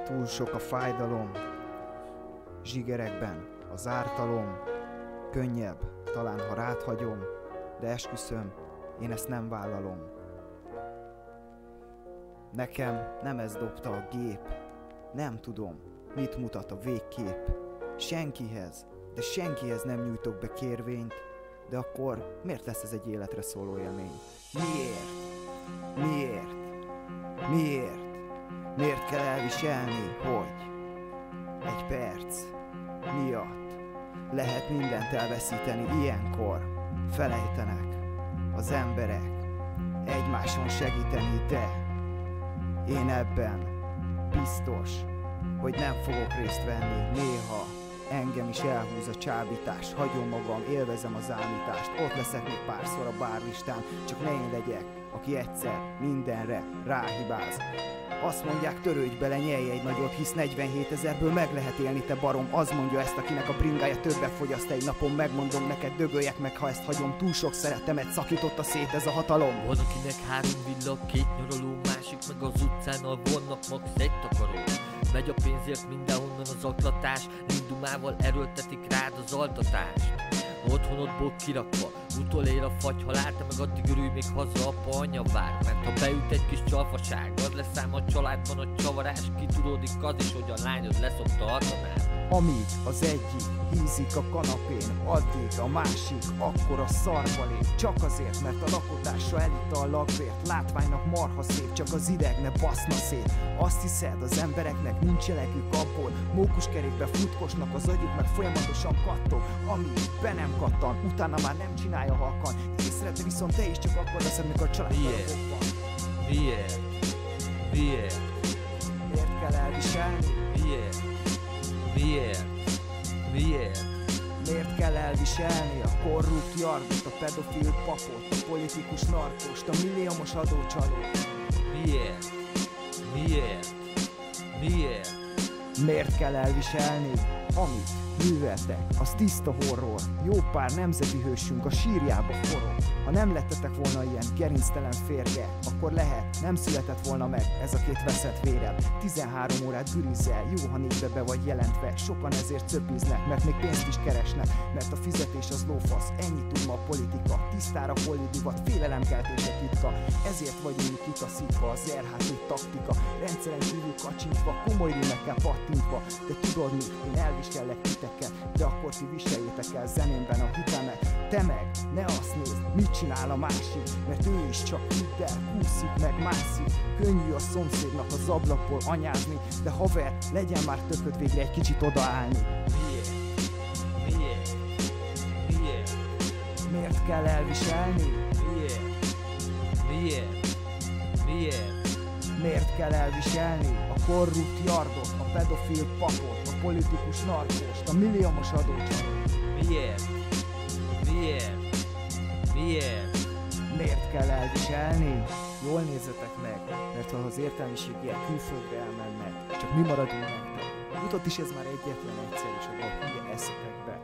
Túl sok a fájdalom, zsigerekben az ártalom. Könnyebb, talán ha rád hagyom, de esküszöm, én ezt nem vállalom. Nekem nem ez dobta a gép, nem tudom, mit mutat a végkép. Senkihez, de senkihez nem nyújtok be kérvényt, de akkor miért lesz ez egy életre szóló élmény? Miért? Miért? Miért? Miért kell elviselni, hogy egy perc miatt lehet mindent elveszíteni? Ilyenkor felejtenek az emberek egymáson segíteni, de én ebben biztos, hogy nem fogok részt venni. Néha engem is elhúz a csábítás, hagyom magam, élvezem az ámítást. Ott leszek még párszor a bárlistán, csak ne én legyek, aki egyszer mindenre ráhibáz. Azt mondják, törődj bele, nyelj egy nagyot, hisz 47 000-ből meg lehet élni, te barom. Az mondja ezt, akinek a bringája többet fogyaszt egy napon. Megmondom neked, dögöljek meg, ha ezt hagyom. Túl sok szeretemet szakította szét ez a hatalom. Van akinek 3 villa, 2 nyaraló, másik meg az utcán, ahol vannak max. egy takaró. Megy a pénzért mindenhonnan az aklatás, lindumával erőltetik rád az altatást. Otthonodból kirakva, utolér a fagyhalál, te meg addig örülj még haza, apa, anya vár. Mert ha beüt egy kis csalfaság, ad lesz ám a családban a csavarás. Kitudódik az is, hogy a lányod leszopta a tanár. Amíg az egyik hízik a kanapén, addig a másik akkor a szarba lép. Csak azért, mert a lakotásra elitta a lakvért. Látványnak marha szép, csak az ideg ne baszna szét. Azt hiszed, az embereknek nincs elegük abból, mókuskerékbe futkosnak az agyuk, meg folyamatosan kattog. Amíg be nem kattan, utána már nem csinálja halkan. Észrevette viszont te is csak akkor leszed, mikor a családban van. Miért? Miért? Miért kell elviselni? Miért? Miért? Miért? Miért kell elviselni a korrupt jardot, a pedofil papot, a politikus narkost, a milliómos adócsalót? Miért? Miért? Miért? Miért kell elviselni, amit műveltek? Az tiszta horror. Jó pár nemzeti hősünk a sírjába forog. Ha nem lettetek volna ilyen gerinctelen férge, akkor lehet, nem született volna meg ez a 2 veszett vérem. 13 órát gürizel, jó, ha 4-be be vagy jelentve. Sokan ezért cöpiznek, mert még pénzt is keresnek. Mert a fizetés az lófasz, ennyit tud ma a politika. Tisztára polidivat, félelemkeltés a titka. Ezért vagyunk kitaszítva, az RHT taktika. Rendszeren kívül kacsintva, komoly rímekkel pattintva. De tudod mit, én elvisellek titeket, de akkor ti viseljétek el zenémben a hitemet. Te meg ne azt nézd, mit csinál a másik, mert ő is csak hidd el, kúszik meg mászik. Könnyű a szomszédnak az ablakból anyázni, de haver, legyen már tököd végre egy kicsit odaállni. Miért? Miért? Miért? Miért kell elviselni? Miért? Miért? Miért? Miért kell elviselni a korrupt jardot, a pedofil papot, a politikus narkost, a milliómos adócsalót? Miért? Miért? Miért? Miért kell elviselni? Jól nézzetek meg, mert ha az értelmiségiek külföldre elmennek, csak mi maradunk nektek. Jutott is ez már egyetlen egyszer, és abban hülye eszetekbe.